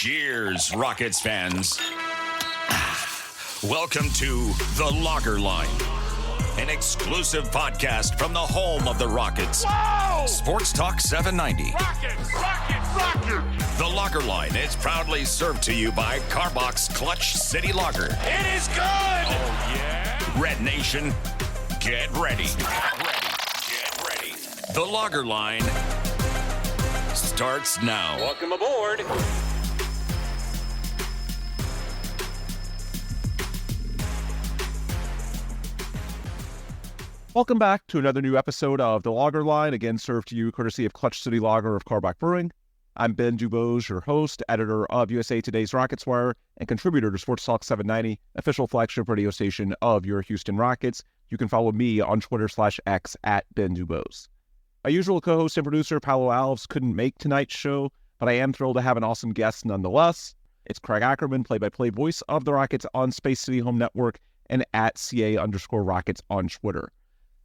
Cheers, Rockets fans. Welcome to The Locker Line, an exclusive podcast from the home of the Rockets. Whoa! Sports Talk 790. Rockets! The Locker Line is proudly served to you by Carbox Clutch City Lager. It is good! Oh, yeah? Red Nation, get ready. Get ready. The Locker Line starts now. Welcome aboard. Welcome back to another new episode of The Lager Line, again served to you courtesy of Clutch City Lager of Carbach Brewing. I'm Ben DuBose, your host, editor of USA Today's Rockets Wire, and contributor to Sports Talk 790, official flagship radio station of your Houston Rockets. You can follow me on Twitter/X at Ben DuBose. My usual co-host and producer, Paolo Alves, couldn't make tonight's show, but I am thrilled to have an awesome guest nonetheless. It's Craig Ackerman, play-by-play voice of the Rockets on Space City Home Network and at CA_Rockets on Twitter.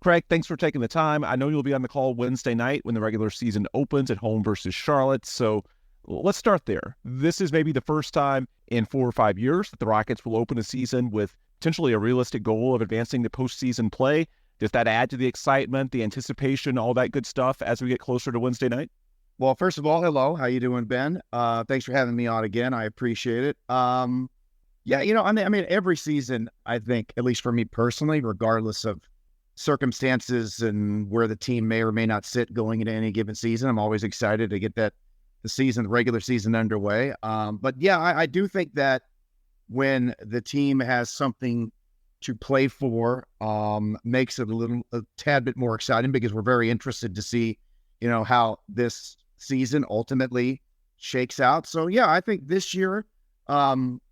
Craig, thanks for taking the time. I know you'll be on the call Wednesday night when the regular season opens at home versus Charlotte, so let's start there. This is maybe the first time in 4 or 5 years that the Rockets will open a season with potentially a realistic goal of advancing to postseason play. Does that add to the excitement, the anticipation, all that good stuff as we get closer to Wednesday night? Well, first of all, hello. How you doing, Ben? Thanks for having me on again. I appreciate it. Yeah, I mean, every season, I think, at least for me personally, regardless of circumstances and where the team may or may not sit going into any given season, I'm always excited to get the regular season underway. But yeah, I do think that when the team has something to play for, makes it a tad bit more exciting, because we're very interested to see, how this season ultimately shakes out. So yeah, I think this year,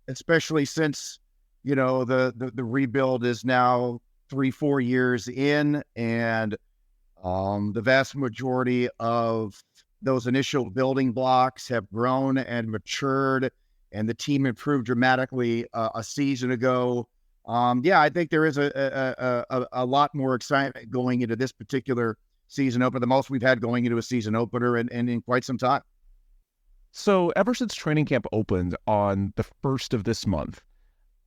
especially since, the rebuild is now 3-4 years in, and the vast majority of those initial building blocks have grown and matured, and the team improved dramatically a season ago. Yeah, I think there is a lot more excitement going into this particular season opener, the most we've had going into a season opener and in quite some time. So ever since training camp opened on the 1st of this month,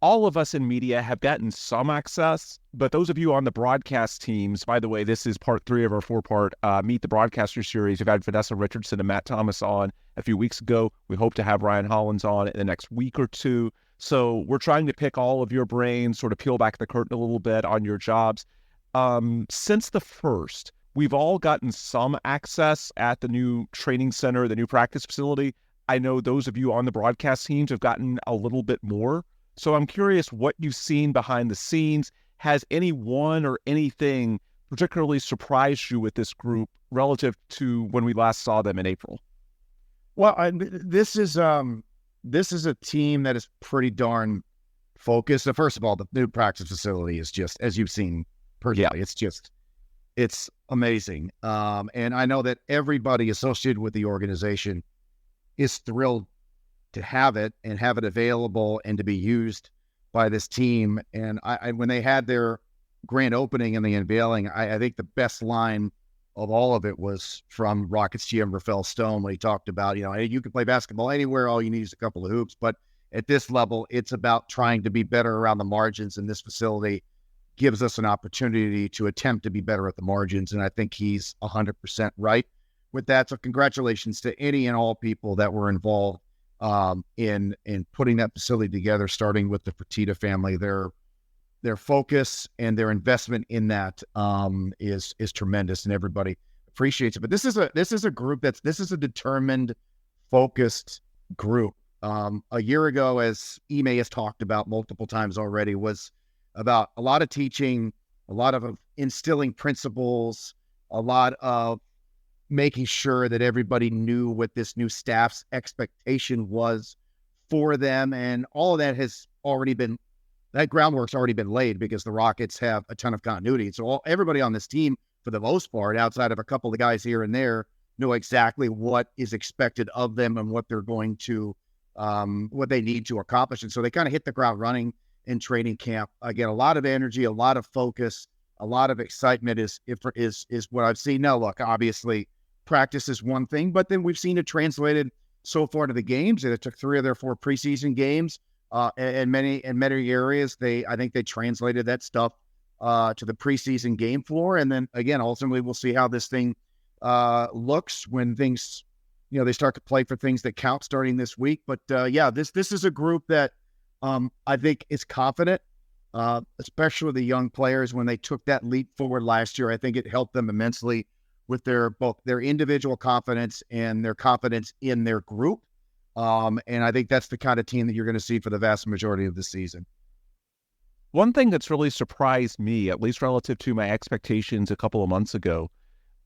all of us in media have gotten some access, but those of you on the broadcast teams, by the way, this is part 3 of our 4-part Meet the Broadcaster series. We've had Vanessa Richardson and Matt Thomas on a few weeks ago. We hope to have Ryan Hollins on in the next week or two. So we're trying to pick all of your brains, sort of peel back the curtain a little bit on your jobs. Since the 1st, we've all gotten some access at the new training center, the new practice facility. I know those of you on the broadcast teams have gotten a little bit more. So I'm curious what you've seen behind the scenes. Has anyone or anything particularly surprised you with this group relative to when we last saw them in April? Well, this is a team that is pretty darn focused. So first of all, the new practice facility is just, as you've seen personally, it's amazing. And I know that everybody associated with the organization is thrilled to have it and have it available and to be used by this team. And I when they had their grand opening and the unveiling, I think the best line of all of it was from Rockets GM Rafael Stone, when he talked about, hey, you can play basketball anywhere, all you need is a couple of hoops. But at this level, it's about trying to be better around the margins, and this facility gives us an opportunity to attempt to be better at the margins. And I think he's 100% right with that. So congratulations to any and all people that were involved in putting that facility together, starting with the Fertitta family. Their focus and their investment in that is tremendous, and everybody appreciates it. But this is a group this is a determined, focused group. A year ago, as Ime has talked about multiple times already, was about a lot of teaching, a lot of instilling principles, a lot of making sure that everybody knew what this new staff's expectation was for them. And all of that that groundwork's already been laid, because the Rockets have a ton of continuity. So everybody on this team, for the most part, outside of a couple of guys here and there, know exactly what is expected of them and what they're going to, what they need to accomplish. And so they kind of hit the ground running in training camp. Again, a lot of energy, a lot of focus, a lot of excitement is what I've seen. Now, look, obviously practice is one thing, but then we've seen it translated so far to the games. They took 3 of their 4 preseason games. In many areas, I think they translated that stuff to the preseason game floor. And then again, ultimately, we'll see how this thing looks when things, they start to play for things that count starting this week. But this is a group that I think is confident, especially the young players when they took that leap forward last year. I think it helped them immensely with both their individual confidence and their confidence in their group. And I think that's the kind of team that you're going to see for the vast majority of the season. One thing that's really surprised me, at least relative to my expectations a couple of months ago,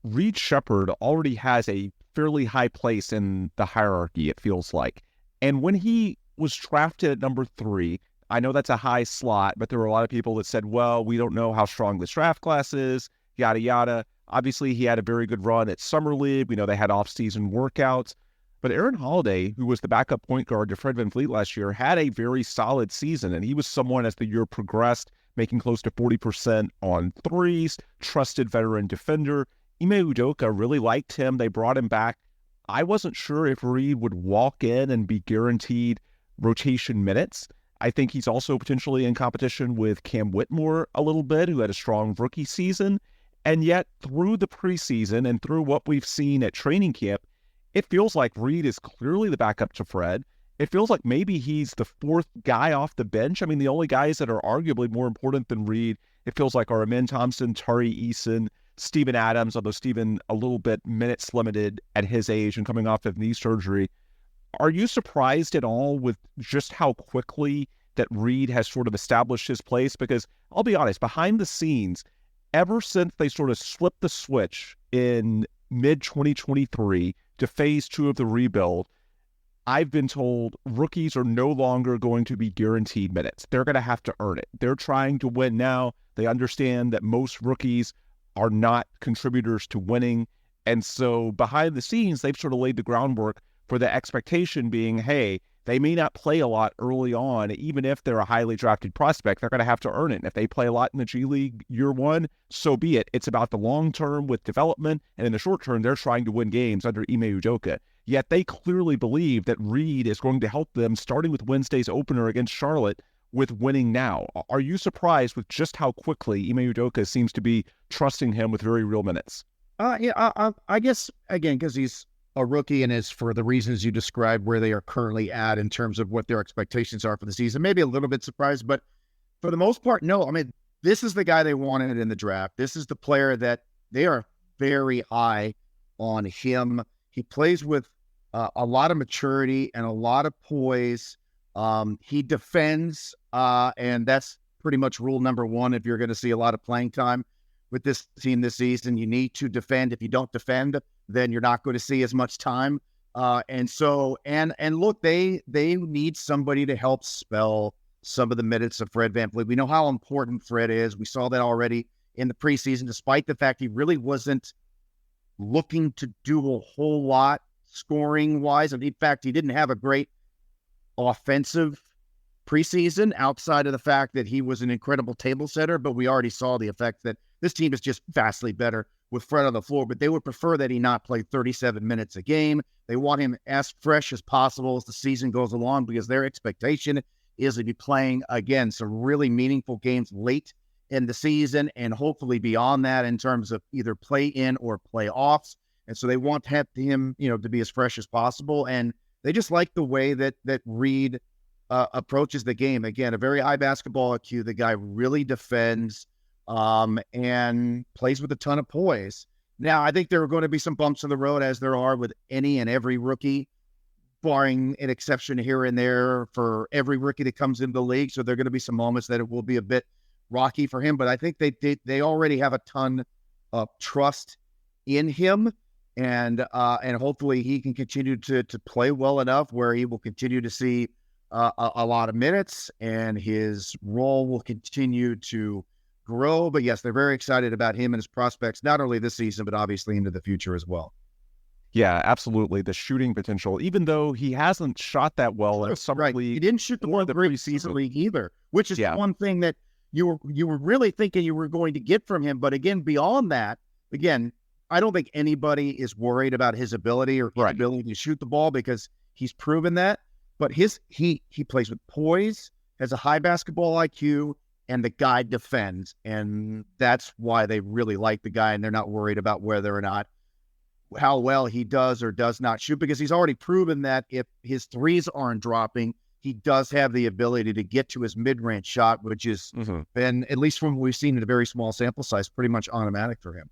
Reed Sheppard already has a fairly high place in the hierarchy, it feels like. And when he was drafted at number 3, I know that's a high slot, but there were a lot of people that said, well, we don't know how strong this draft class is, yada, yada. Obviously, he had a very good run at Summer League. We know they had off-season workouts. But Aaron Holiday, who was the backup point guard to Fred VanVleet last year, had a very solid season. And he was someone, as the year progressed, making close to 40% on threes, trusted veteran defender. Ime Udoka really liked him. They brought him back. I wasn't sure if Reed would walk in and be guaranteed rotation minutes. I think he's also potentially in competition with Cam Whitmore a little bit, who had a strong rookie season. And yet, through the preseason and through what we've seen at training camp, it feels like Reed is clearly the backup to Fred. It feels like maybe he's the 4th guy off the bench. I mean, the only guys that are arguably more important than Reed, it feels like, are Amen Thompson, Tari Eason, Steven Adams, although Steven a little bit minutes limited at his age and coming off of knee surgery. Are you surprised at all with just how quickly that Reed has sort of established his place? Because I'll be honest, behind the scenes, ever since they sort of slipped the switch in mid-2023 to phase 2 of the rebuild, I've been told rookies are no longer going to be guaranteed minutes. They're going to have to earn it. They're trying to win now. They understand that most rookies are not contributors to winning. And so behind the scenes, they've sort of laid the groundwork for the expectation being, hey, they may not play a lot early on, even if they're a highly drafted prospect. They're going to have to earn it. And if they play a lot in the G League year 1, so be it. It's about the long term with development, and in the short term, they're trying to win games under Ime Udoka. Yet they clearly believe that Reed is going to help them, starting with Wednesday's opener against Charlotte, with winning now. Are you surprised with just how quickly Ime Udoka seems to be trusting him with very real minutes? I guess, again, because he's a rookie and is for the reasons you described where they are currently at in terms of what their expectations are for the season. Maybe a little bit surprised, but for the most part, no. I mean, this is the guy they wanted in the draft. This is the player that they are very high on him. He plays with a lot of maturity and a lot of poise. He defends, and that's pretty much rule number 1 if you're going to see a lot of playing time with this team this season. You need to defend. If you don't defend, then you're not going to see as much time. And look, they need somebody to help spell some of the minutes of Fred VanVleet. We know how important Fred is. We saw that already in the preseason, despite the fact he really wasn't looking to do a whole lot scoring wise. And in fact, he didn't have a great offensive preseason outside of the fact that he was an incredible table setter, but we already saw the effect that this team is just vastly better with Fred on the floor, but they would prefer that he not play 37 minutes a game. They want him as fresh as possible as the season goes along because their expectation is to be playing, again, some really meaningful games late in the season and hopefully beyond that in terms of either play-in or playoffs. And so they want him, to be as fresh as possible. And they just like the way that Reed approaches the game. Again, a very high basketball IQ. The guy really defends and plays with a ton of poise. Now, I think there are going to be some bumps in the road, as there are with any and every rookie, barring an exception here and there for every rookie that comes into the league. So there are going to be some moments that it will be a bit rocky for him. But I think they already have a ton of trust in him. And hopefully he can continue to play well enough where he will continue to see a lot of minutes and his role will continue to grow. But yes, they're very excited about him and his prospects, not only this season, but obviously into the future as well. Yeah, absolutely. The shooting potential, even though he hasn't shot that well in Summer League. He didn't shoot the ball great preseason league either, which is one thing that you were really thinking you were going to get from him. But again, beyond that, again, I don't think anybody is worried about his ability or his Right. ability to shoot the ball because he's proven that. But he plays with poise, has a high basketball IQ, and the guy defends. And that's why they really like the guy, and they're not worried about whether or not how well he does or does not shoot, because he's already proven that if his threes aren't dropping, he does have the ability to get to his mid-range shot, which has been, at least from what we've seen in a very small sample size, pretty much automatic for him.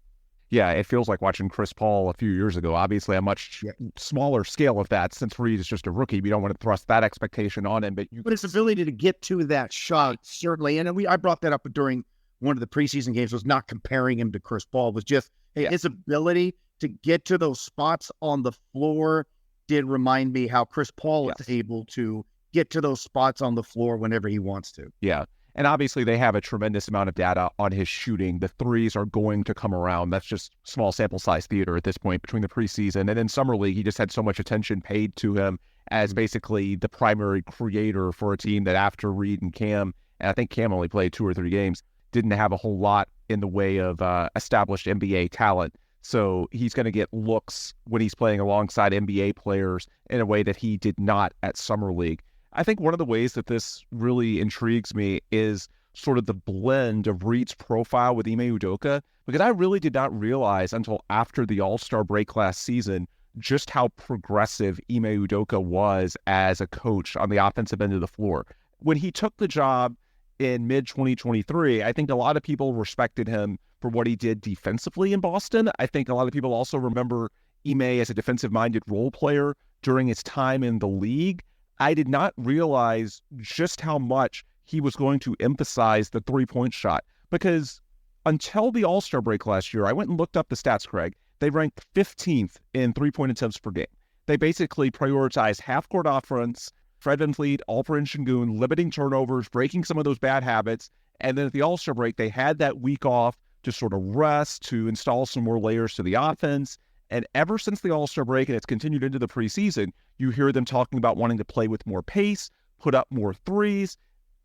Yeah, it feels like watching Chris Paul a few years ago. Obviously, a much smaller scale of that since Reed is just a rookie. We don't want to thrust that expectation on him. But his ability to get to that shot, certainly, and I brought that up during one of the preseason games, was not comparing him to Chris Paul, was just his ability to get to those spots on the floor did remind me how Chris Paul is able to get to those spots on the floor whenever he wants to. Yeah. And obviously, they have a tremendous amount of data on his shooting. The threes are going to come around. That's just small sample size theater at this point between the preseason. And in Summer League, he just had so much attention paid to him as basically the primary creator for a team that after Reed and Cam, and I think Cam only played 2 or 3 games, didn't have a whole lot in the way of established NBA talent. So he's going to get looks when he's playing alongside NBA players in a way that he did not at Summer League. I think one of the ways that this really intrigues me is sort of the blend of Reed's profile with Ime Udoka, because I really did not realize until after the All-Star break last season just how progressive Ime Udoka was as a coach on the offensive end of the floor. When he took the job in mid-2023, I think a lot of people respected him for what he did defensively in Boston. I think a lot of people also remember Ime as a defensive-minded role player during his time in the league. I did not realize just how much he was going to emphasize the three-point shot, because until the All-Star break last year, I went and looked up the stats, Craig. They ranked 15th in three-point attempts per game. They basically prioritized half-court offense, Fred VanVleet, Alperen Sengun, limiting turnovers, breaking some of those bad habits. And then at the All-Star break, they had that week off to sort of rest, to install some more layers to the offense. And ever since the All-Star break, and it's continued into the preseason, you hear them talking about wanting to play with more pace, put up more threes.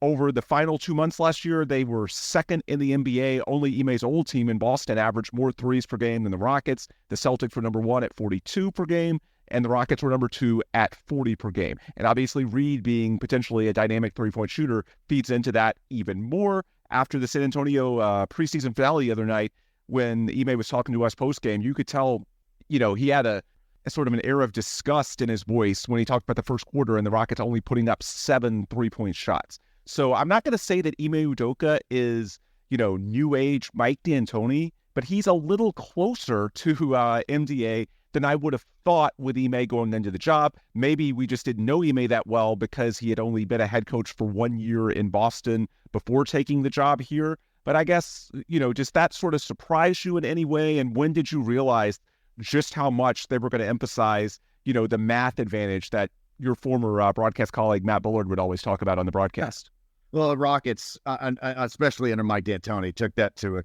Over the final 2 months last year, they were second in the NBA. Only Ime's old team in Boston averaged more threes per game than the Rockets. The Celtics were number 1 at 42 per game, and the Rockets were number 2 at 40 per game. And obviously, Reed being potentially a dynamic three-point shooter feeds into that even more. After the San Antonio preseason finale the other night, when Ime was talking to us post-game, you could tell, he had a sort of an air of disgust in his voice when he talked about the first quarter and the Rockets only putting up 7 three-point shots. So I'm not going to say that Ime Udoka is, new age Mike D'Antoni, but he's a little closer to MDA than I would have thought with Ime going into the job. Maybe we just didn't know Ime that well because he had only been a head coach for 1 year in Boston before taking the job here. But I guess, does that sort of surprise you in any way? And when did you realize just how much they were going to emphasize, the math advantage that your former broadcast colleague Matt Bullard would always talk about on the broadcast? Well, the Rockets, especially under Mike D'Antoni, took that to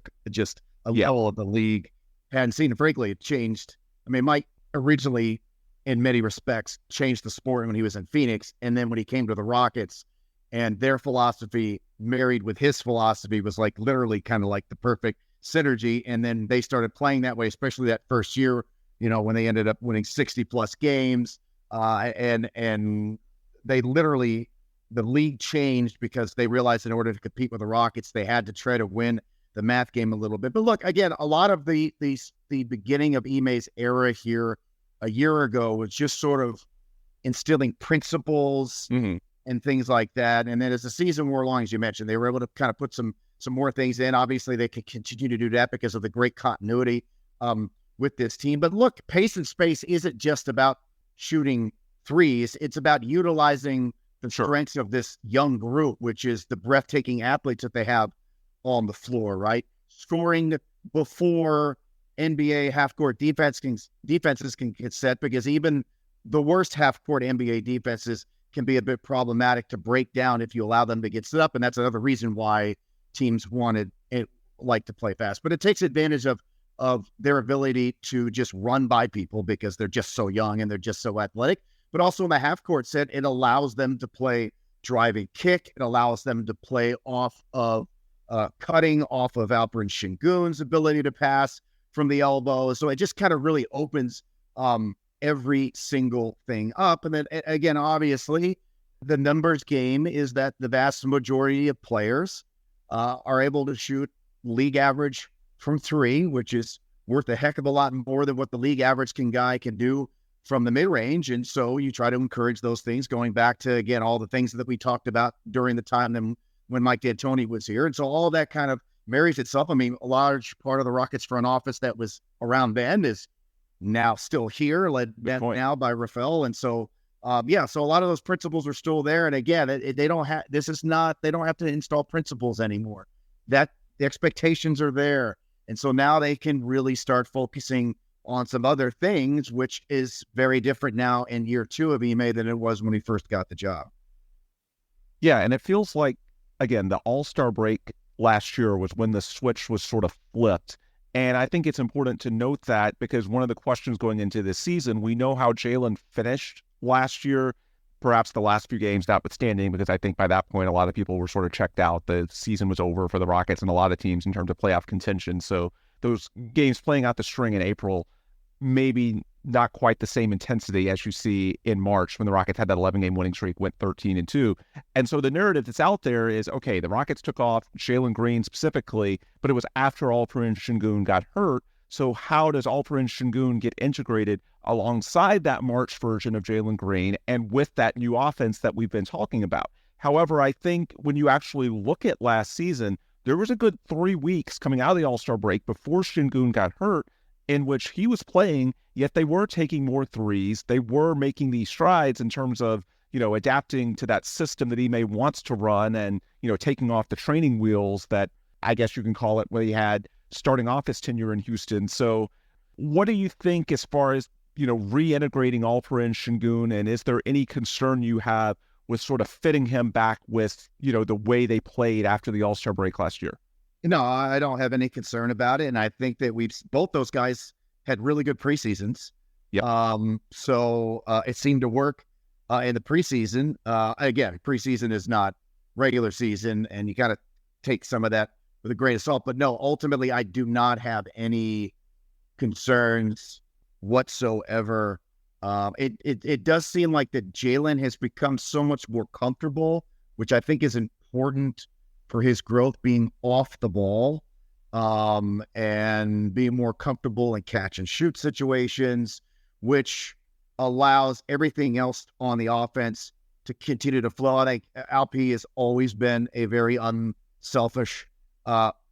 a level of the league hadn't seen. Frankly, it changed. I mean, Mike originally, in many respects, changed the sport when he was in Phoenix, and then when he came to the Rockets, and their philosophy married with his philosophy was like literally kind of like the perfect synergy. And then they started playing that way, especially that first year, when they ended up winning 60+ games, and they literally, the league changed because they realized in order to compete with the Rockets, they had to try to win the math game a little bit. But look, again, a lot of the beginning of Ime's era here a year ago was just sort of instilling principles and things like that. And then as the season wore along, as you mentioned, they were able to kind of put some more things in. Obviously, they could continue to do that because of the great continuity with this team. But look, pace and space isn't just about shooting threes. It's about utilizing the strengths of this young group, which is the breathtaking athletes that they have on the floor, right? Scoring before NBA half-court defenses can get set, because even the worst half-court NBA defenses can be a bit problematic to break down if you allow them to get set up. And that's another reason why teams like to play fast. But it takes advantage of their ability to just run by people because they're just so young and they're just so athletic. But also in the half-court set, it allows them to play driving kick. It allows them to play off of cutting off of Alperen Sengun's ability to pass. from the elbow. So it just kind of really opens every single thing up. And then again, obviously, the numbers game is that the vast majority of players are able to shoot league average from three, which is worth a heck of a lot more than what the league average guy can do from the mid-range. And so you try to encourage those things, going back to, again, all the things that we talked about during the time when Mike D'Antoni was here. And so all that kind of marries itself. I mean, a large part of the Rockets front office that was around Ben is now still here, led now by Rafael. And so, so a lot of those principles are still there. And again, they don't have to install principles anymore. That the expectations are there. And so now they can really start focusing on some other things, which is very different now in year two of Ime than it was when he first got the job. Yeah, and it feels like, again, the All-Star break last year was when the switch was sort of flipped. And I think it's important to note that because one of the questions going into this season, we know how Jalen finished last year, perhaps the last few games notwithstanding, because I think by that point, a lot of people were sort of checked out. The season was over for the Rockets and a lot of teams in terms of playoff contention. So those games playing out the string in April, maybe not quite the same intensity as you see in March when the Rockets had that 11-game winning streak, went 13-2. And so the narrative that's out there is, okay, the Rockets took off Jalen Green specifically, but it was after Alperen Sengun got hurt. So how does Alperen Sengun get integrated alongside that March version of Jalen Green and with that new offense that we've been talking about? However, I think when you actually look at last season, there was a good 3 weeks coming out of the All-Star break before Sengun got hurt in which he was playing, yet they were taking more threes. They were making these strides in terms of, adapting to that system that Ime wants to run and, taking off the training wheels that I guess you can call it when he had starting off his tenure in Houston. So what do you think as far as, reintegrating Alperen Sengun, and is there any concern you have with sort of fitting him back with, the way they played after the All-Star break last year? No, I don't have any concern about it. And I think that both those guys had really good preseasons. Yep. So it seemed to work in the preseason. Again, preseason is not regular season, and you got to take some of that with a grain of salt. But no, ultimately, I do not have any concerns whatsoever. It does seem like that Jalen has become so much more comfortable, which I think is important for his growth, being off the ball and being more comfortable in catch and shoot situations, which allows everything else on the offense to continue to flow. I think Alp has always been a very unselfish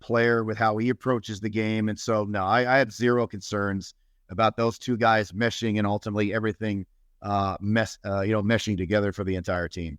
player with how he approaches the game. And so, no, I have zero concerns about those two guys meshing and ultimately everything meshing together for the entire team.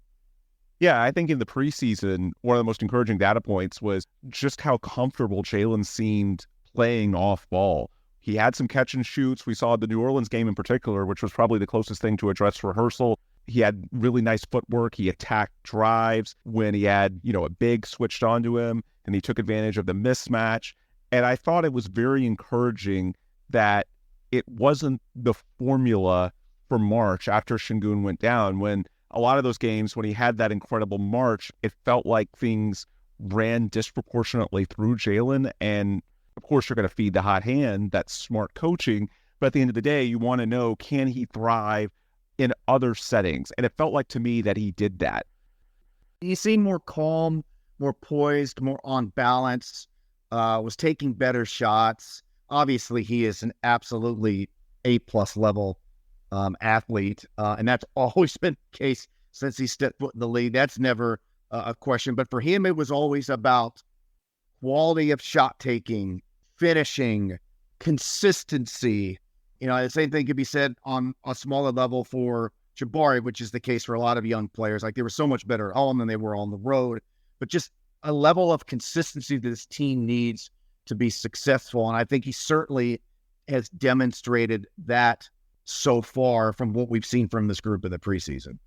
Yeah, I think in the preseason, one of the most encouraging data points was just how comfortable Jalen seemed playing off ball. He had some catch and shoots. We saw the New Orleans game in particular, which was probably the closest thing to a dress rehearsal. He had really nice footwork. He attacked drives when he had, a big switched onto him, and he took advantage of the mismatch. And I thought it was very encouraging that it wasn't the formula for March after Sengun went down. When a lot of those games, when he had that incredible March, it felt like things ran disproportionately through Jalen. And of course, you're going to feed the hot hand. That's smart coaching. But at the end of the day, you want to know, can he thrive in other settings? And it felt like to me that he did that. He seemed more calm, more poised, more on balance, was taking better shots. Obviously, he is an absolutely A-plus level athlete, and that's always been the case since he stepped foot in the league. That's never a question. But for him, it was always about quality of shot taking, finishing, consistency. The same thing could be said on a smaller level for Jabari, which is the case for a lot of young players. Like, they were so much better at home than they were on the road. But just a level of consistency that this team needs to be successful. And I think he certainly has demonstrated that so far from what we've seen from this group in the preseason.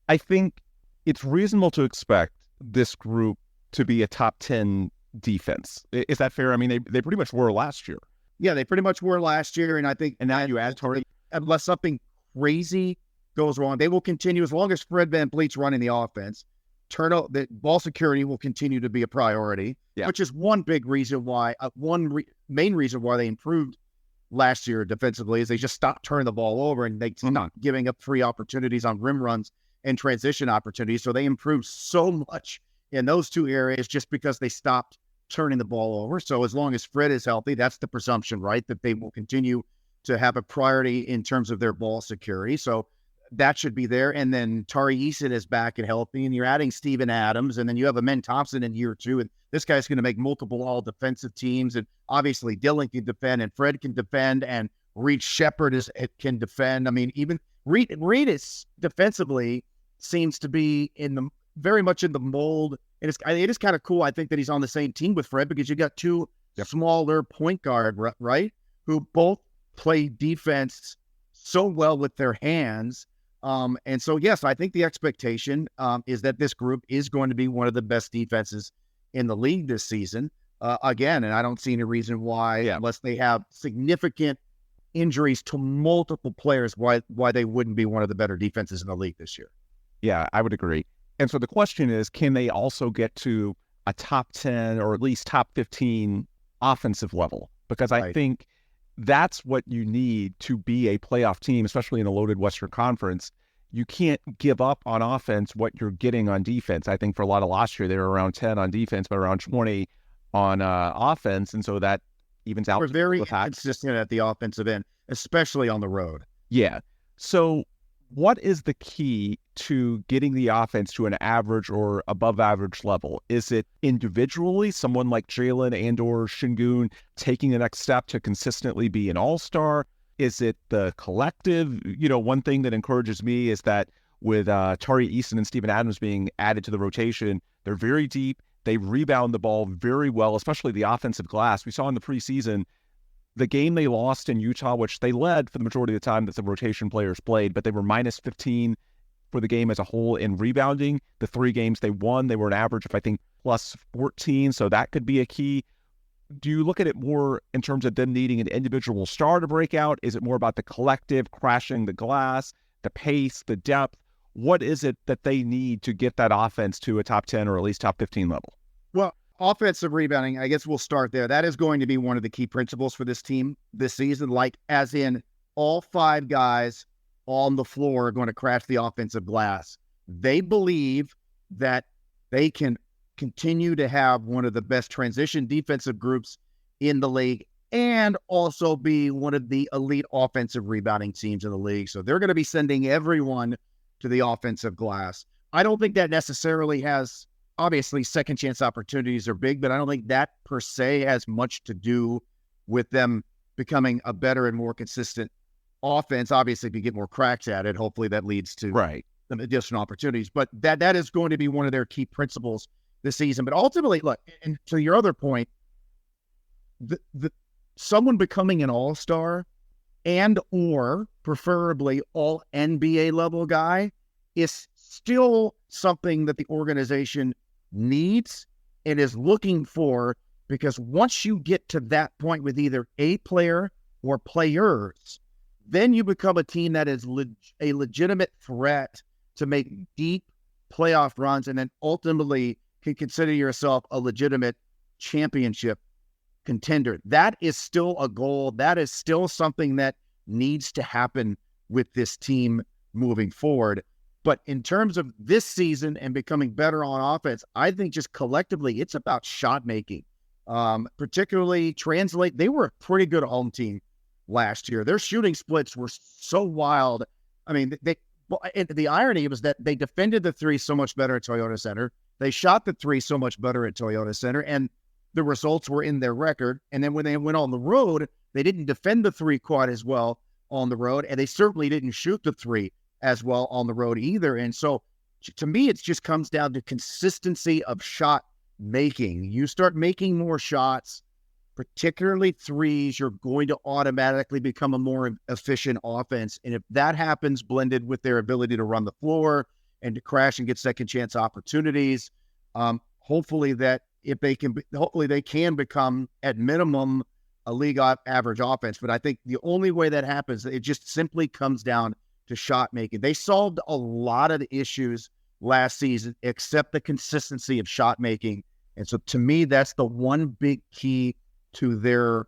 I think it's reasonable to expect this group to be a top 10 defense. Is that fair? I mean, they pretty much were last year. Yeah, they pretty much were last year. And I think, and now you add Torrey, unless something crazy goes wrong, they will continue as long as Fred VanVleet's running the offense. that ball security will continue to be a priority, which is one big reason why, main reason why they improved last year defensively is they just stopped turning the ball over and they stopped giving up free opportunities on rim runs and transition opportunities. So they improved so much in those two areas just because they stopped turning the ball over. So as long as Fred is healthy, that's the presumption, right? That they will continue to have a priority in terms of their ball security. So that should be there. And then Tari Eason is back and healthy, and you're adding Steven Adams, and then you have Amen Thompson in year 2. And this guy's going to make multiple all defensive teams. And obviously Dillon can defend and Fred can defend and Reed Shepherd can defend. I mean, even Reed is defensively seems to be very much in the mold. And it is kind of cool. I think that he's on the same team with Fred because you got two smaller point guard, right? Who both play defense so well with their hands. And so, yes, I think the expectation is that this group is going to be one of the best defenses in the league this season. Again, and I don't see any reason why, unless they have significant injuries to multiple players, why they wouldn't be one of the better defenses in the league this year. Yeah, I would agree. And so the question is, can they also get to a top 10 or at least top 15 offensive level? Because I think that's what you need to be a playoff team, especially in a loaded Western Conference. You can't give up on offense what you're getting on defense. I think for a lot of last year, they were around 10 on defense, but around 20 on offense. And so that evens out. We're very consistent at the offensive end, especially on the road. Yeah. So what is the key to getting the offense to an average or above average level? Is it individually, someone like Jalen and or Sengun taking the next step to consistently be an all-star? Is it the collective? One thing that encourages me is that with Tari Eason and Steven Adams being added to the rotation, they're very deep. They rebound the ball very well, especially the offensive glass. We saw in the preseason, the game they lost in Utah, which they led for the majority of the time that the rotation players played, but they were minus 15 for the game as a whole in rebounding. The 3 games they won, they were an average of, I think, plus 14. So that could be a key. Do you look at it more in terms of them needing an individual star to break out? Is it more about the collective crashing the glass, the pace, the depth? What is it that they need to get that offense to a top 10 or at least top 15 level? Well, offensive rebounding, I guess we'll start there. That is going to be one of the key principles for this team this season, like as in all 5 guys on the floor are going to crash the offensive glass. They believe that they can continue to have one of the best transition defensive groups in the league and also be one of the elite offensive rebounding teams in the league. So they're going to be sending everyone to the offensive glass. I don't think that necessarily has, obviously, second chance opportunities are big, but I don't think that per se has much to do with them becoming a better and more consistent offense. Obviously, if you get more cracks at it, hopefully that leads to some additional opportunities. But that is going to be one of their key principles this season. But ultimately, look, and to your other point, someone becoming an all-star and or preferably all NBA level guy is still something that the organization needs and is looking for, because once you get to that point with either a player or players, then you become a team that is a legitimate threat to make deep playoff runs and then ultimately can consider yourself a legitimate championship contender. That is still a goal. That is still something that needs to happen with this team moving forward. But in terms of this season and becoming better on offense, I think just collectively, it's about shot making. Particularly they were a pretty good home team last year. Their shooting splits were so wild. I mean, the irony was that they defended the 3 so much better at Toyota Center. They shot the 3 so much better at Toyota Center, and the results were in their record. And then when they went on the road, they didn't defend the 3 quite as well on the road, and they certainly didn't shoot the 3 as well on the road either. And so to me, it just comes down to consistency of shot making. You start making more shots, particularly 3s, you're going to automatically become a more efficient offense. And if that happens, blended with their ability to run the floor and to crash and get second chance opportunities, hopefully they can become at minimum a league average offense. But I think the only way that happens, it just simply comes down to shot making. They solved a lot of the issues last season, except the consistency of shot making. And so to me, that's the one big key to their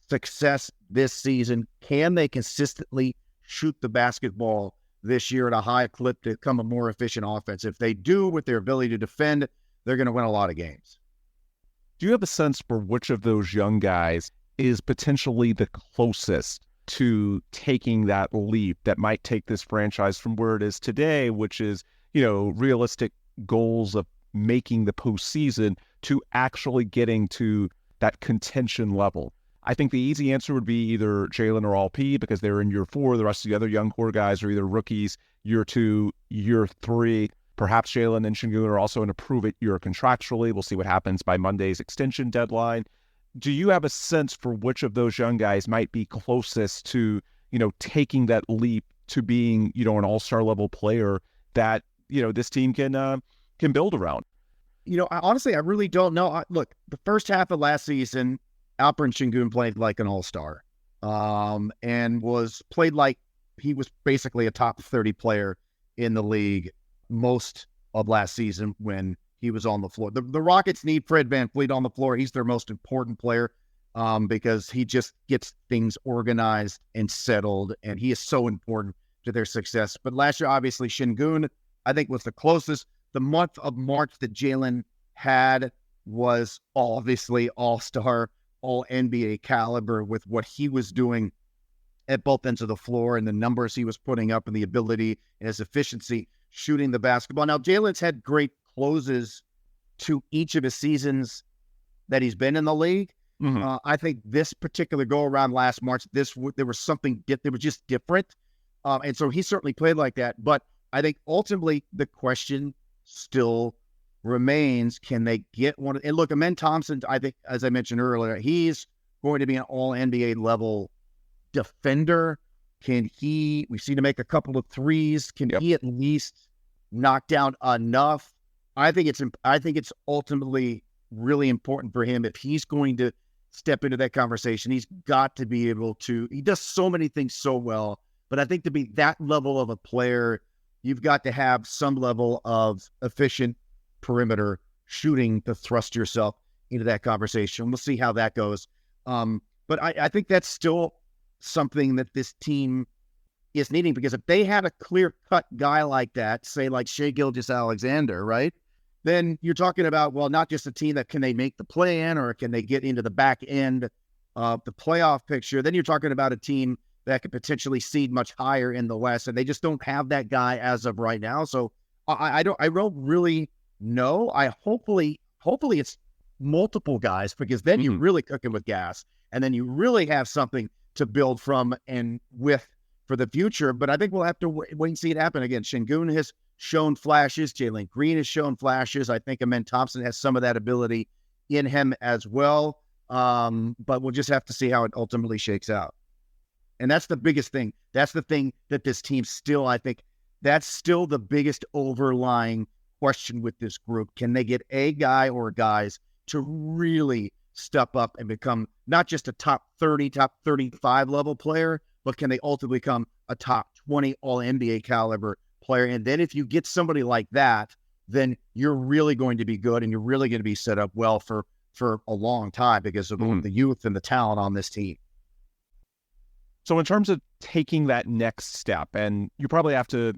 success this season. Can they consistently shoot the basketball this year at a high clip to become a more efficient offense? If they do, with their ability to defend, they're going to win a lot of games. Do you have a sense for which of those young guys is potentially the closest to taking that leap that might take this franchise from where it is today, which is, realistic goals of making the postseason, to actually getting to that contention level? I think the easy answer would be either Jalen or Alp, because they're in year 4. The rest of the other young core guys are either rookies, year 2, year 3. Perhaps Jalen and Sengun are also in a prove-it year contractually. We'll see what happens by Monday's extension deadline. Do you have a sense for which of those young guys might be closest to, taking that leap to being, an all-star level player that, this team can build around? Honestly, I really don't know. Look, the first half of last season, Alperen Sengun played like an all-star, and was played like he was basically a top 30 player in the league most of last season when he was on the floor. The Rockets need Fred VanVleet on the floor. He's their most important player because he just gets things organized and settled, and he is so important to their success. But last year, obviously, Sengun, I think, was the closest. The month of March that Jalen had was obviously all-star, all-NBA caliber with what he was doing at both ends of the floor and the numbers he was putting up and the ability and his efficiency shooting the basketball. Now, Jalen's had great closes to each of his seasons that he's been in the league. Mm-hmm. I think this particular go-around last March, there was something that was just different. And so he certainly played like that. But I think ultimately the question still remains, can they get one? And look, Amen Thompson, I think, as I mentioned earlier, he's going to be an all-NBA level defender. We've seen him make a couple of threes. Can he at least knock down enough? I think it's ultimately really important for him if he's going to step into that conversation. He's got to be able to. He does so many things so well, but I think to be that level of a player, you've got to have some level of efficient perimeter shooting to thrust yourself into that conversation. We'll see how that goes. But I think that's still something that this team is needing, because if they had a clear-cut guy like that, say like Shai Gilgeous-Alexander, right, then you're talking about, well, not just a team that can they make the play-in or can they get into the back end of the playoff picture. Then you're talking about a team that could potentially seed much higher in the West, and they just don't have that guy as of right now. So I don't really know. Hopefully it's multiple guys, because then you're really cooking with gas, and then you really have something to build from and with for the future. But I think we'll have to wait and see it happen. Again, Sengun has shown flashes. Jalen Green has shown flashes. I think Amen Thompson has some of that ability in him as well. But we'll just have to see how it ultimately shakes out. And that's the biggest thing. That's the thing that this team still, I think, that's still the biggest overlying question with this group. Can they get a guy or guys to really step up and become not just a top 30, top 35 level player, but can they ultimately become a top 20 all-NBA caliber player? And then if you get somebody like that, then you're really going to be good, and you're really going to be set up well for a long time because of the youth and the talent on this team. So in terms of taking that next step, and you probably have to,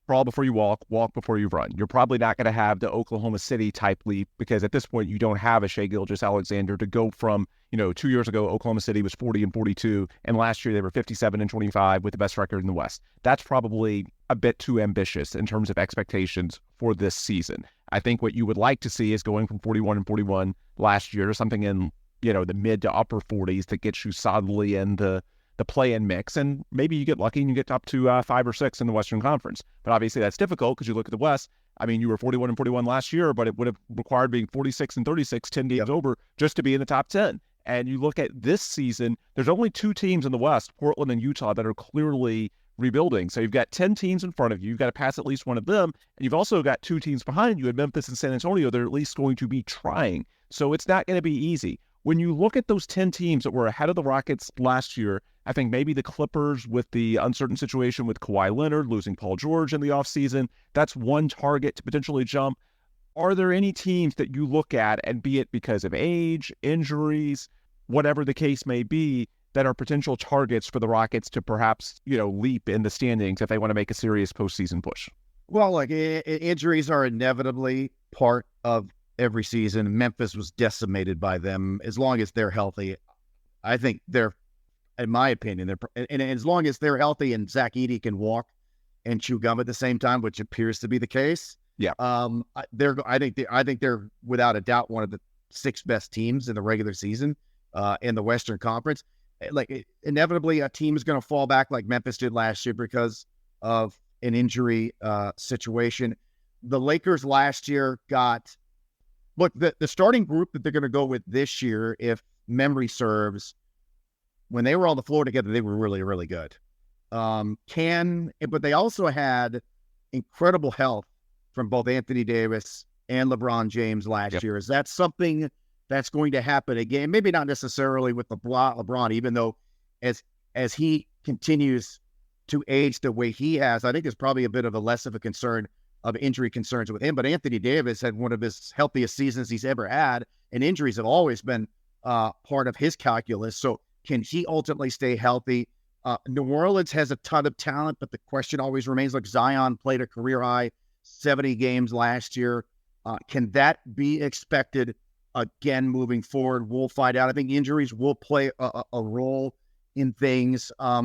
crawl before you walk before you run. You're probably not going to have the Oklahoma City type leap, because at this point you don't have a Shai Gilgeous-Alexander to go from, 2 years ago, Oklahoma City was 40-42, and last year they were 57-25 with the best record in the West. That's probably a bit too ambitious in terms of expectations for this season. I think what you would like to see is going from 41-41 last year to something in, the mid to upper 40s that gets you solidly in the play-in mix, and maybe you get lucky and you get up to 5 or 6 in the Western Conference. But obviously that's difficult because you look at the West. I mean, you were 41-41 last year, but it would have required being 46-36, 10 games over just to be in the top 10. And you look at this season, there's only 2 teams in the West, Portland and Utah, that are clearly rebuilding. So you've got 10 teams in front of you. You've got to pass at least one of them. And you've also got 2 teams behind you in Memphis and San Antonio. They're at least going to be trying. So it's not going to be easy. When you look at those 10 teams that were ahead of the Rockets last year, I think maybe the Clippers, with the uncertain situation with Kawhi Leonard losing Paul George in the offseason, that's one target to potentially jump. Are there any teams that you look at, and be it because of age, injuries, whatever the case may be, that are potential targets for the Rockets to perhaps, leap in the standings if they want to make a serious postseason push? Well, like injuries are inevitably part of every season. Memphis was decimated by them. As long as they're healthy, I think in my opinion, and as long as they're healthy and Zach Edey can walk and chew gum at the same time, which appears to be the case. Yeah. I think they're without a doubt one of the 6 best teams in the regular season in the Western Conference. Like inevitably a team is going to fall back like Memphis did last year because of an injury situation. The Lakers last year the starting group that they're going to go with this year, if memory serves, when they were on the floor together, they were really, really good. But they also had incredible health from both Anthony Davis and LeBron James last year. Is that something that's going to happen again? Maybe not necessarily with LeBron, even though as he continues to age the way he has, I think there's probably a bit of a less of a concern of injury concerns with him. But Anthony Davis had one of his healthiest seasons he's ever had, and injuries have always been part of his calculus. So can he ultimately stay healthy? New Orleans has a ton of talent, but the question always remains, like Zion played a career high 70 games last year. Can that be expected again moving forward? We'll find out. I think injuries will play a role in things. A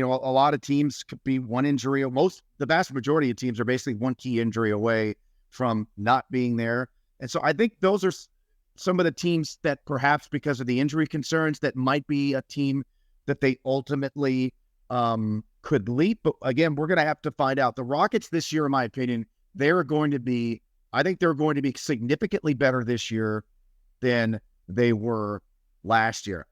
lot of teams could be one injury. The vast majority of teams are basically one key injury away from not being there. And so I think those are some of the teams that perhaps because of the injury concerns that might be a team that they ultimately could leap. But again, we're going to have to find out. The Rockets this year, in my opinion, they're going to be significantly better this year than they were last year.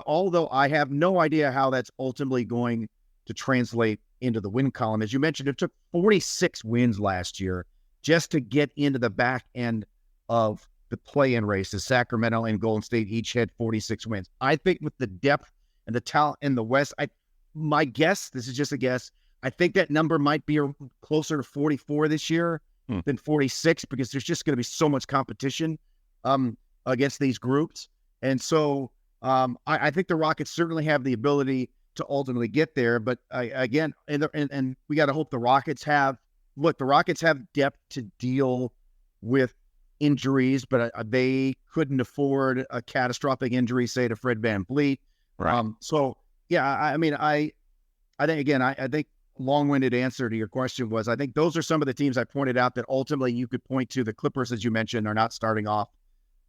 Although I have no idea how that's ultimately going to translate into the win column. As you mentioned, it took 46 wins last year just to get into the back end of the play-in races. Sacramento and Golden State each had 46 wins. I think with the depth and the talent in the West, my guess, this is just a guess, I think that number might be closer to 44 this year than 46, because there's just going to be so much competition against these groups. And so I think the Rockets certainly have the ability to ultimately get there. But again, and we got to hope the Rockets have depth to deal with injuries, but they couldn't afford a catastrophic injury, say, to Fred VanVleet. Right. So yeah, I think long-winded answer to your question was, I think those are some of the teams I pointed out that ultimately you could point to. The Clippers, as you mentioned, are not starting off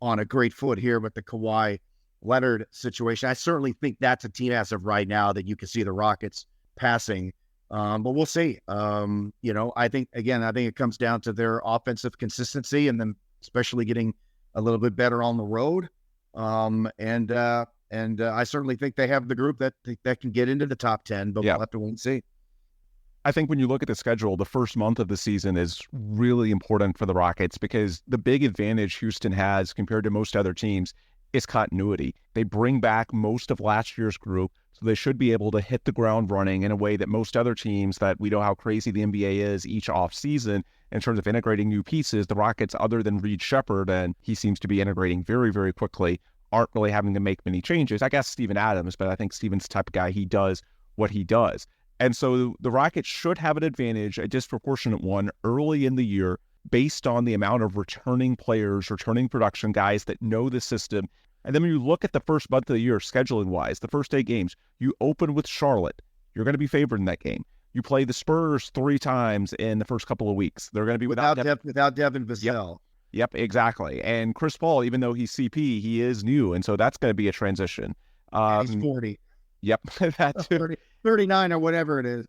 on a great foot here with the Kawhi Leonard situation. I certainly think that's a team as of right now that you can see the Rockets passing. But we'll see. I think it comes down to their offensive consistency and then especially getting a little bit better on the road. And I certainly think they have the group that can get into the top 10, but we'll have to wait and see. I think when you look at the schedule, the first month of the season is really important for the Rockets, because the big advantage Houston has compared to most other teams is continuity. They bring back most of last year's group, so they should be able to hit the ground running in a way that most other teams, that we know how crazy the NBA is each off season in terms of integrating new pieces. The Rockets, other than Reed Shepherd, and he seems to be integrating very, very quickly, aren't really having to make many changes. I guess Steven Adams, but I think Steven's the type of guy, he does what he does. And so the Rockets should have an advantage, a disproportionate one, early in the year based on the amount of returning players, returning production guys that know the system. And then when you look at the first month of the year, scheduling-wise, the first 8 games, you open with Charlotte. You're going to be favored in that game. You play the Spurs 3 times in the first couple of weeks. They're going to be without Devin Vassell. Yep, exactly. And Chris Paul, even though he's CP, he is new, and so that's going to be a transition. He's 40. Yep, that too. 39 or whatever it is.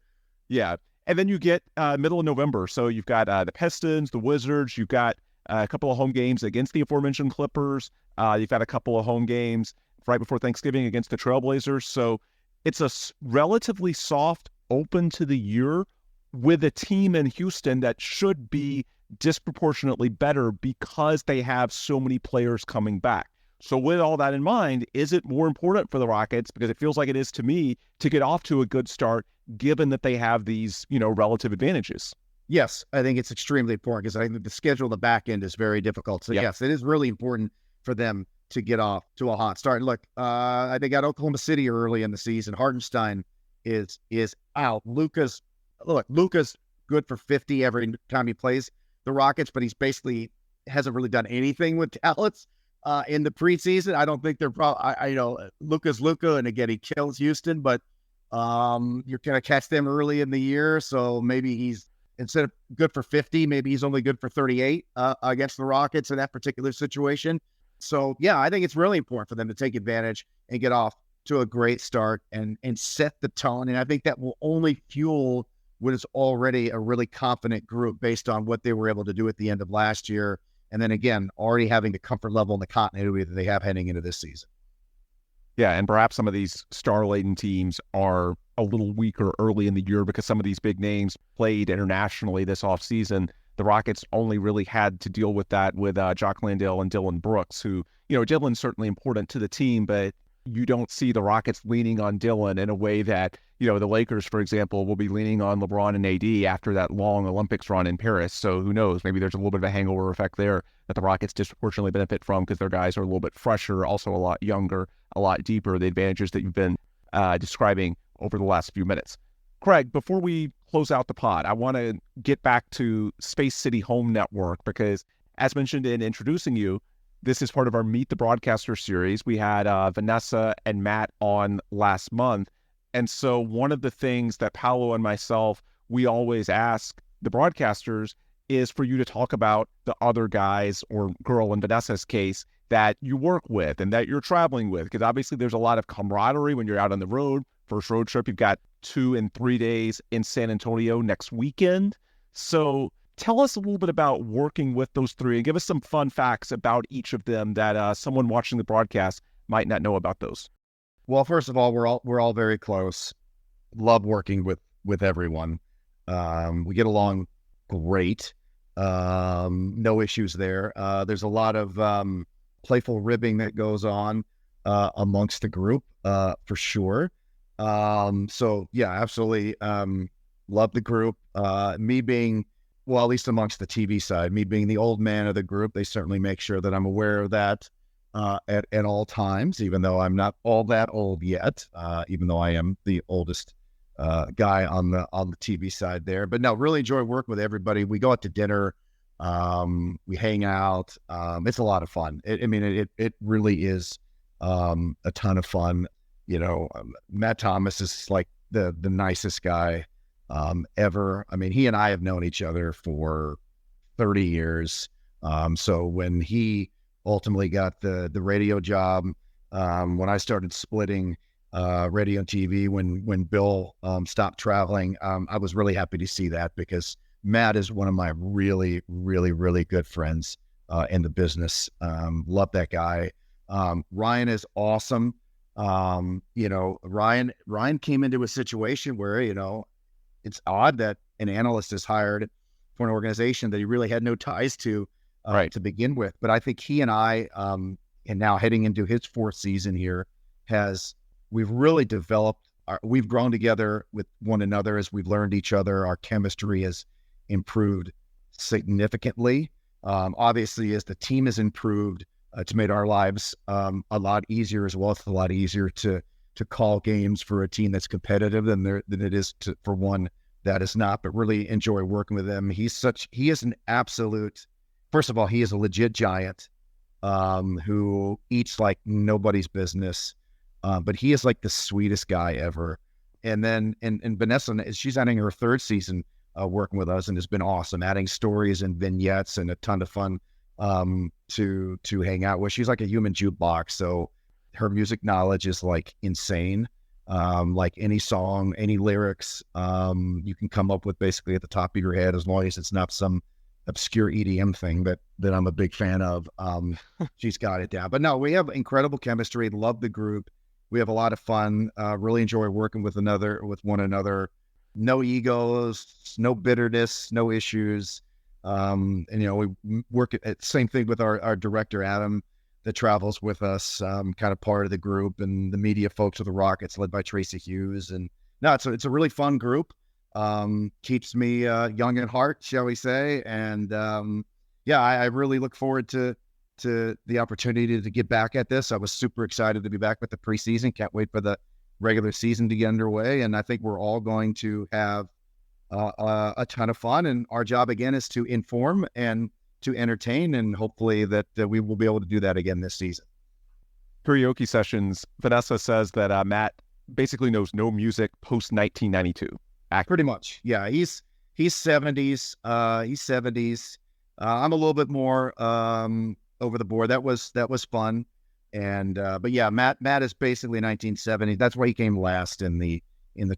Yeah. And then you get middle of November. So you've got the Pistons, the Wizards. You've got a couple of home games against the aforementioned Clippers. You've got a couple of home games right before Thanksgiving against the Trailblazers. So it's a relatively soft open to the year with a team in Houston that should be disproportionately better because they have so many players coming back. So with all that in mind, is it more important for the Rockets, because it feels like it is to me, to get off to a good start, given that they have these, relative advantages? Yes, I think it's extremely important because I think the schedule on the back end is very difficult. So yes, it is really important for them to get off to a hot start. And look, they got Oklahoma City early in the season. Hartenstein is out. Luka's good for 50 every time he plays the Rockets, but he's basically hasn't really done anything with Dallas in the preseason. I don't think they're Luka's Luka, and again, he kills Houston, but you're going to catch them early in the year. So maybe he's, instead of good for 50, maybe he's only good for 38 against the Rockets in that particular situation. So, yeah, I think it's really important for them to take advantage and get off to a great start and set the tone. And I think that will only fuel what is already a really confident group based on what they were able to do at the end of last year. And then, again, already having the comfort level and the continuity that they have heading into this season. Yeah, and perhaps some of these star-laden teams are a little weaker early in the year because some of these big names played internationally this offseason. The Rockets only really had to deal with that with Jock Landale and Dylan Brooks, who, Dylan's certainly important to the team, but you don't see the Rockets leaning on Dylan in a way that, the Lakers, for example, will be leaning on LeBron and AD after that long Olympics run in Paris. So who knows? Maybe there's a little bit of a hangover effect there that the Rockets disproportionately benefit from because their guys are a little bit fresher, also a lot younger, a lot deeper, the advantages that you've been describing over the last few minutes. Craig, before we close out the pod, I want to get back to Space City Home Network because, as mentioned in introducing you, this is part of our Meet the Broadcaster series. We had Vanessa and Matt on last month. And so one of the things that Paolo and myself, we always ask the broadcasters is for you to talk about the other guys or girl in Vanessa's case that you work with and that you're traveling with. Because obviously there's a lot of camaraderie when you're out on the road. First road trip, you've got 2 and 3 days in San Antonio next weekend. So tell us a little bit about working with those three and give us some fun facts about each of them that someone watching the broadcast might not know about those. Well, first of all, we're all very close. Love working with everyone. We get along great. No issues there. There's a lot of playful ribbing that goes on amongst the group for sure. So yeah, absolutely. Love the group. Me being, well, at least amongst the TV side, me being the old man of the group, they certainly make sure that I'm aware of that at all times, even though I'm not all that old yet, even though I am the oldest guy on the TV side there. But no, really enjoy working with everybody. We go out to dinner, we hang out. It's a lot of fun. It really is a ton of fun. Matt Thomas is like the nicest guy ever. I mean, he and I have known each other for 30 years. So when he ultimately got the radio job, when I started splitting radio and TV, when Bill stopped traveling, I was really happy to see that because Matt is one of my really, really, really good friends in the business. Love that guy. Ryan is awesome. Ryan came into a situation where, it's odd that an analyst is hired for an organization that he really had no ties to to begin with. But I think he and I, and now heading into his 4th season here, we've really developed, we've grown together with one another as we've learned each other. Our chemistry has improved significantly. Obviously, as the team has improved, it's made our lives a lot easier as well. It's a lot easier to call games for a team that's competitive than it is for one that is not, but really enjoy working with him. He is an absolute, first of all, he is a legit giant who eats like nobody's business, but he is like the sweetest guy ever. And then, and Vanessa, she's adding her 3rd season working with us and has been awesome, adding stories and vignettes and a ton of fun to hang out with. She's like a human jukebox. So her music knowledge is like insane. Like any song, any lyrics, you can come up with basically at the top of your head, as long as it's not some obscure EDM thing that I'm a big fan of. She's got it down. But no, we have incredible chemistry. Love the group. We have a lot of fun. Really enjoy working with one another. No egos, no bitterness, no issues. We work at same thing with our director, Adam, that travels with us, kind of part of the group, and the media folks of the Rockets, led by Tracy Hughes. And no, it's a really fun group. Keeps me young at heart, shall we say? And I really look forward to the opportunity to get back at this. I was super excited to be back with the preseason. Can't wait for the regular season to get underway. And I think we're all going to have a ton of fun. And our job again is to inform and to entertain, and hopefully that we will be able to do that again this season. Karaoke sessions. Vanessa says that Matt basically knows no music post 1992. Pretty much, yeah. He's 70s. He's 70s. I'm a little bit more over the board. That was fun, and but yeah, Matt is basically 1970. That's why he came last in the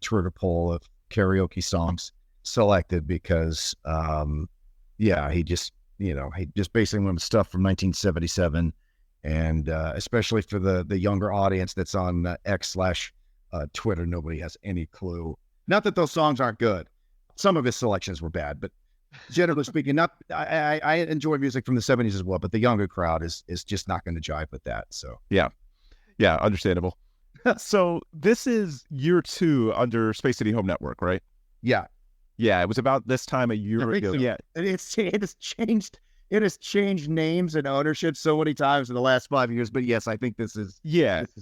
Twitter poll of karaoke songs selected, because he just basically went with stuff from 1977, and especially for the younger audience that's on X/Twitter, nobody has any clue. Not that those songs aren't good. Some of his selections were bad, but generally speaking, I enjoy music from the 70s as well, but the younger crowd is just not going to jive with that. So yeah, understandable. So this is year 2 under Space City Home Network, right? Yeah. It was about this time a year ago. So. Yeah, it has changed. It has changed names and ownership so many times in the last 5 years. But yes, I think this is.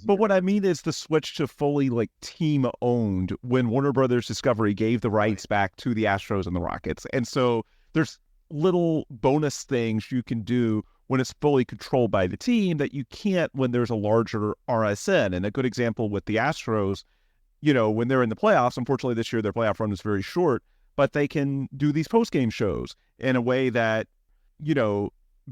But what I mean is the switch to fully like team owned when Warner Brothers Discovery gave the rights back to the Astros and the Rockets. And so there's little bonus things you can do when it's fully controlled by the team that you can't when there's a larger RSN. And a good example with the Astros, when they're in the playoffs, unfortunately this year their playoff run was very short, but they can do these post-game shows in a way that,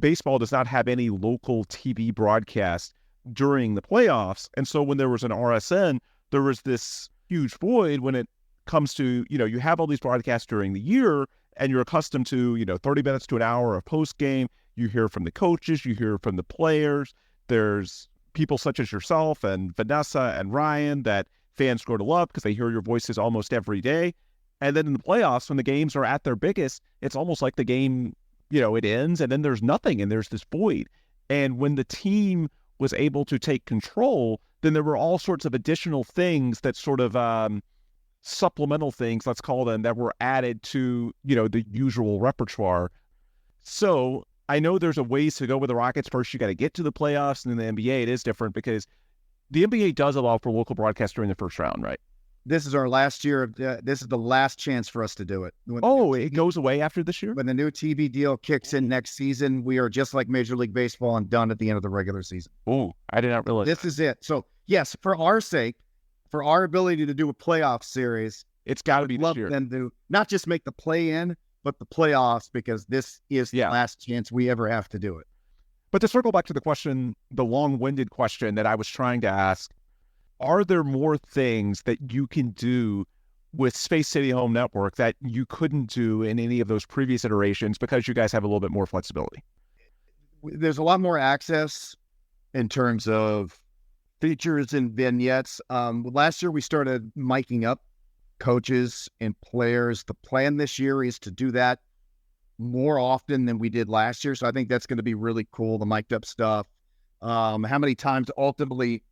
baseball does not have any local TV broadcast during the playoffs. And so when there was an RSN, there was this huge void when it comes to, you have all these broadcasts during the year and you're accustomed to, 30 minutes to an hour of post-game. You hear from the coaches, you hear from the players. There's people such as yourself and Vanessa and Ryan that fans grow to love because they hear your voices almost every day. And then in the playoffs, when the games are at their biggest, it's almost like the game, it ends and then there's nothing and there's this void. And when the team was able to take control, then there were all sorts of additional things that sort of supplemental things, let's call them, that were added to, the usual repertoire. So I know there's a ways to go with the Rockets. First, you got to get to the playoffs, and in the NBA, it is different because the NBA does allow for local broadcast during the first round, right? This is our last year. This is the last chance for us to do it. It goes away after this year? When the new TV deal kicks in next season, we are just like Major League Baseball and done at the end of the regular season. Oh, I did not realize. This is it. So, yes, for our sake, for our ability to do a playoff series, it's got to be this year. Them to not just make the play-in, but the playoffs, because this is the last chance we ever have to do it. But to circle back to the question, the long-winded question that I was trying to ask, are there more things that you can do with Space City Home Network that you couldn't do in any of those previous iterations because you guys have a little bit more flexibility? There's a lot more access in terms of features and vignettes. Last year, we started miking up coaches and players. The plan this year is to do that more often than we did last year. So I think that's going to be really cool, the mic'd up stuff. How many times ultimately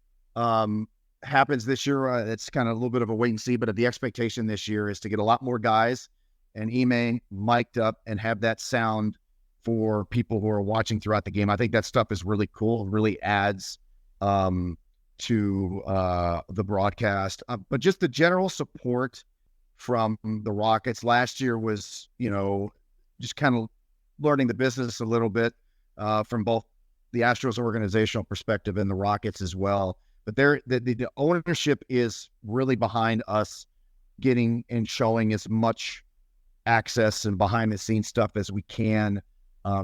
happens this year, it's kind of a little bit of a wait and see, but the expectation this year is to get a lot more guys and Ime mic'd up and have that sound for people who are watching throughout the game. I think that stuff is really cool. It really adds to the broadcast, but just the general support from the Rockets last year was, just kind of learning the business a little bit from both the Astros organizational perspective and the Rockets as well. But the ownership is really behind us getting and showing as much access and behind the scenes stuff as we can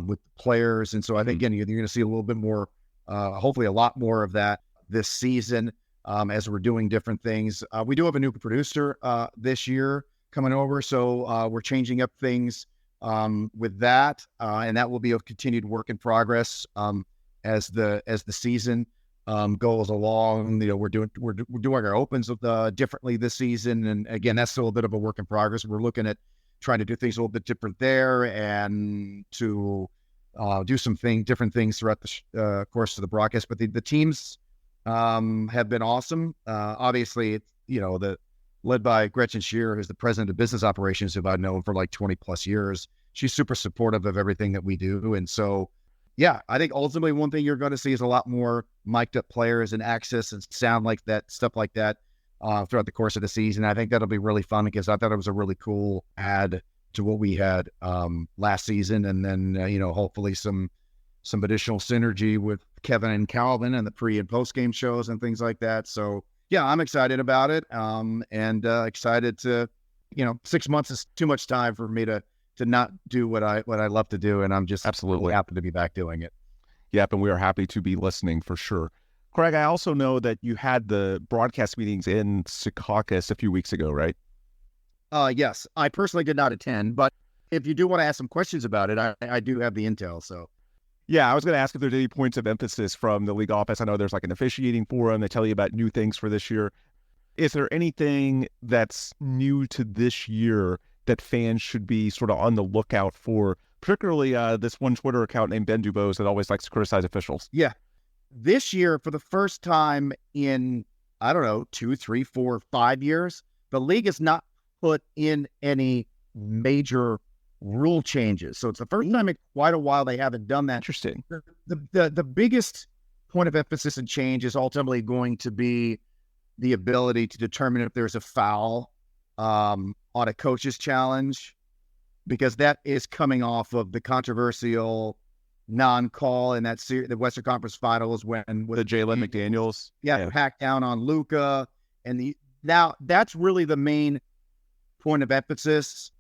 with players. And so I think, again, you're going to see a little bit more, hopefully a lot more of that this season as we're doing different things. We do have a new producer this year coming over, so we're changing up things with that, and that will be a continued work in progress as the season goes along. We're doing our opens differently this season, and again, that's still a bit of a work in progress. We're looking at trying to do things a little bit different there, and to do some different things throughout the course of the broadcast. But the teams have been awesome. Obviously, led by Gretchen Shearer, who's the president of business operations, who I've known for like 20 plus years. She's super supportive of everything that we do. And so, yeah, I think ultimately one thing you're going to see is a lot more mic'd up players and access and sound like that, stuff like that throughout the course of the season. I think that'll be really fun because I thought it was a really cool add to what we had last season. And then, hopefully some additional synergy with Kevin and Calvin and the pre and post game shows and things like that. So yeah, I'm excited about it. And excited to, 6 months is too much time for me to not do what I love to do. And I'm just absolutely happy to be back doing it. Yep. And we are happy to be listening for sure. Craig, I also know that you had the broadcast meetings in Secaucus a few weeks ago, right? Yes, I personally did not attend, but if you do want to ask some questions about it, I do have the intel. So, yeah, I was going to ask if there's any points of emphasis from the league office. I know there's like an officiating forum. They tell you about new things for this year. Is there anything that's new to this year that fans should be sort of on the lookout for, particularly this one Twitter account named Ben DuBose that always likes to criticize officials? Yeah. This year, for the first time in, 2, 3, 4, 5 years, the league has not put in any major rule changes. So it's the first time in quite a while they haven't done that. Interesting. The biggest point of emphasis and change is ultimately going to be the ability to determine if there's a foul on a coach's challenge, because that is coming off of the controversial non-call in that the Western Conference Finals when with the Jalen McDaniels. Hacked down on Luka. And now that's really the main point of emphasis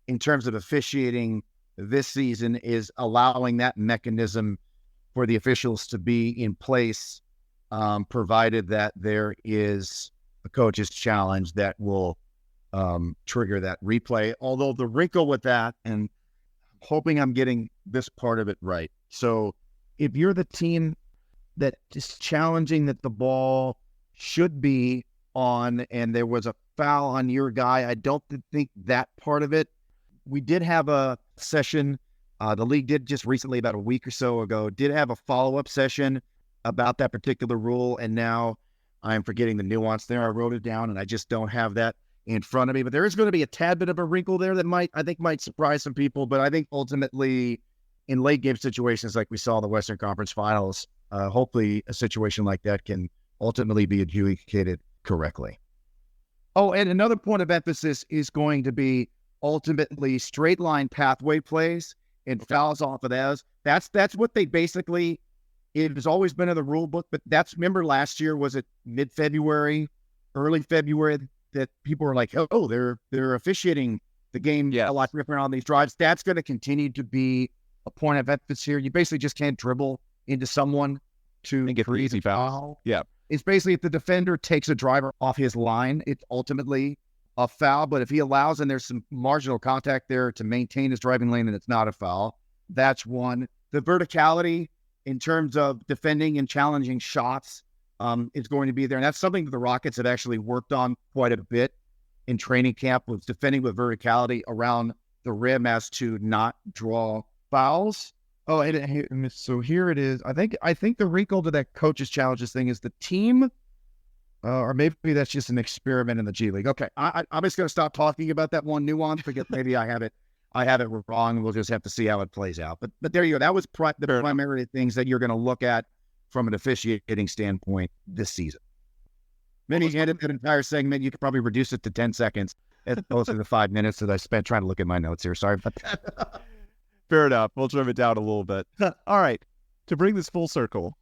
in terms of officiating this season, is allowing that mechanism for the officials to be in place, provided that there is a coach's challenge that will trigger that replay. Although the wrinkle with that, and hoping I'm getting this part of it right. So if you're the team that is challenging that the ball should be on and there was a foul on your guy, I don't think that part of it. We did have a session. The league did just recently, about a week or so ago, did have a follow-up session about that particular rule. And now I'm forgetting the nuance there. I wrote it down and I just don't have that in front of me, but there is going to be a tad bit of a wrinkle there that might surprise some people. But I think ultimately in late game situations like we saw in the Western Conference Finals, hopefully a situation like that can ultimately be adjudicated correctly. Oh, and another point of emphasis is going to be ultimately straight line pathway plays and fouls off of those. That's what they basically, it has always been in the rule book, but remember last year, was it mid-February, early February, that people were like, oh, they're officiating the game a lot different on these drives. That's going to continue to be a point of emphasis here. You basically just can't dribble into someone to get an easy foul. Yeah. It's basically if the defender takes a driver off his line, it's ultimately a foul. But if he allows and there's some marginal contact there to maintain his driving lane, then it's not a foul. That's one. The verticality in terms of defending and challenging shots is going to be there. And that's something that the Rockets have actually worked on quite a bit in training camp, was defending with verticality around the rim as to not draw fouls. Oh, and so here it is. I think the wrinkle to that coach's challenges thing is the team, or maybe that's just an experiment in the G League. Okay, I'm just going to stop talking about that one nuance because maybe I have it wrong. We'll just have to see how it plays out. But there you go. That was the primary things that you're going to look at from an officiating standpoint this season. Then you ended that entire segment. You could probably reduce it to 10 seconds as opposed to the 5 minutes that I spent trying to look at my notes here. Sorry about that. Fair enough. We'll trim it down a little bit. All right. To bring this full circle,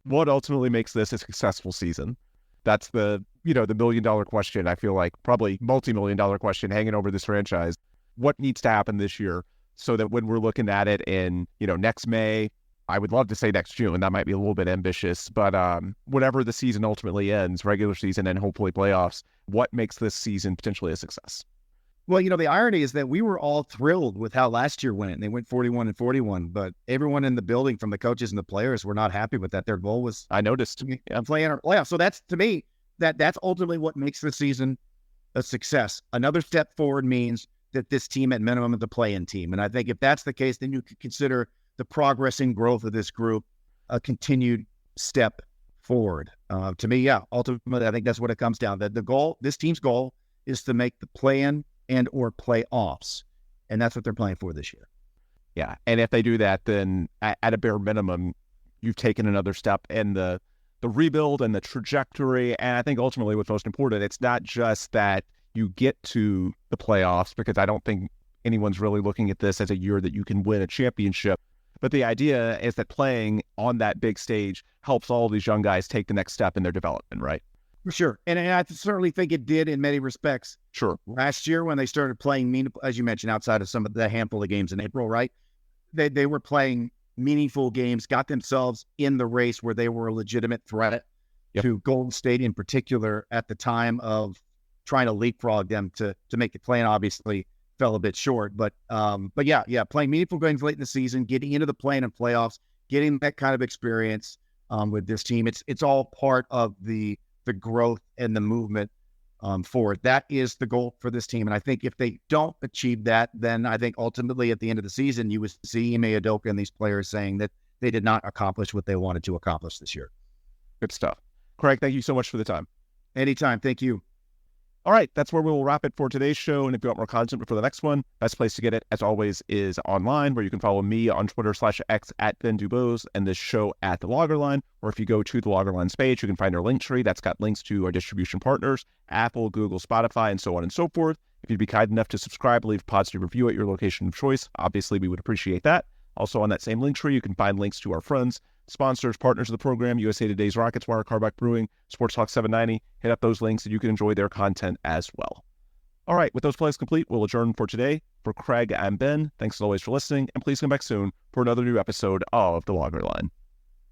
what ultimately makes this a successful season? That's the $1 million question. I feel like probably multi-million-dollar question hanging over this franchise. What needs to happen this year so that when we're looking at it in, next May, I would love to say next June. That might be a little bit ambitious, but whenever the season ultimately ends, regular season and hopefully playoffs, what makes this season potentially a success? Well, the irony is that we were all thrilled with how last year went. They went 41-41, but everyone in the building, from the coaches and the players, were not happy with that. Their goal was, I noticed, playing our playoffs. So that's, to me, that's ultimately what makes the season a success. Another step forward means that this team at minimum is a play-in team. And I think if that's the case, then you could consider the progress and growth of this group a continued step forward. To me, yeah, ultimately, I think that's what it comes down to. The goal, this team's goal, is to make the play-in and or playoffs, and that's what they're playing for this year. Yeah, and if they do that, then at a bare minimum, you've taken another step in the rebuild and the trajectory. And I think ultimately what's most important, it's not just that you get to the playoffs, because I don't think anyone's really looking at this as a year that you can win a championship. But the idea is that playing on that big stage helps all these young guys take the next step in their development, right? For sure. And I certainly think it did in many respects. Sure. Last year when they started playing, as you mentioned, outside of some of the handful of games in April, right? They were playing meaningful games, got themselves in the race where they were a legitimate threat to Golden State in particular at the time of trying to leapfrog them to make the play, and obviously fell a bit short. But yeah, playing meaningful games late in the season, getting into the play-in and playoffs, getting that kind of experience with this team. It's all part of the growth and the movement forward. That is the goal for this team. And I think if they don't achieve that, then I think ultimately at the end of the season, you would see Ime Udoka and these players saying that they did not accomplish what they wanted to accomplish this year. Good stuff. Craig, thank you so much for the time. Anytime. Thank you. All right, that's where we will wrap it for today's show. And if you want more content before the next one, best place to get it, as always, is online, where you can follow me on Twitter/X at Ben DuBose and this show at The Loggerline. Or if you go to The Loggerline's page, you can find our link tree. That's got links to our distribution partners, Apple, Google, Spotify, and so on and so forth. If you'd be kind enough to subscribe, leave a positive review at your location of choice, obviously we would appreciate that. Also on that same link tree, you can find links to our friends, sponsors, partners of the program, USA Today's Rockets Wire, Carbach Brewing, Sports Talk 790. Hit up those links and you can enjoy their content as well. All right, with those plays complete, we'll adjourn for today. For Craig, I'm Ben. Thanks as always for listening, and please come back soon for another new episode of The Loggerline.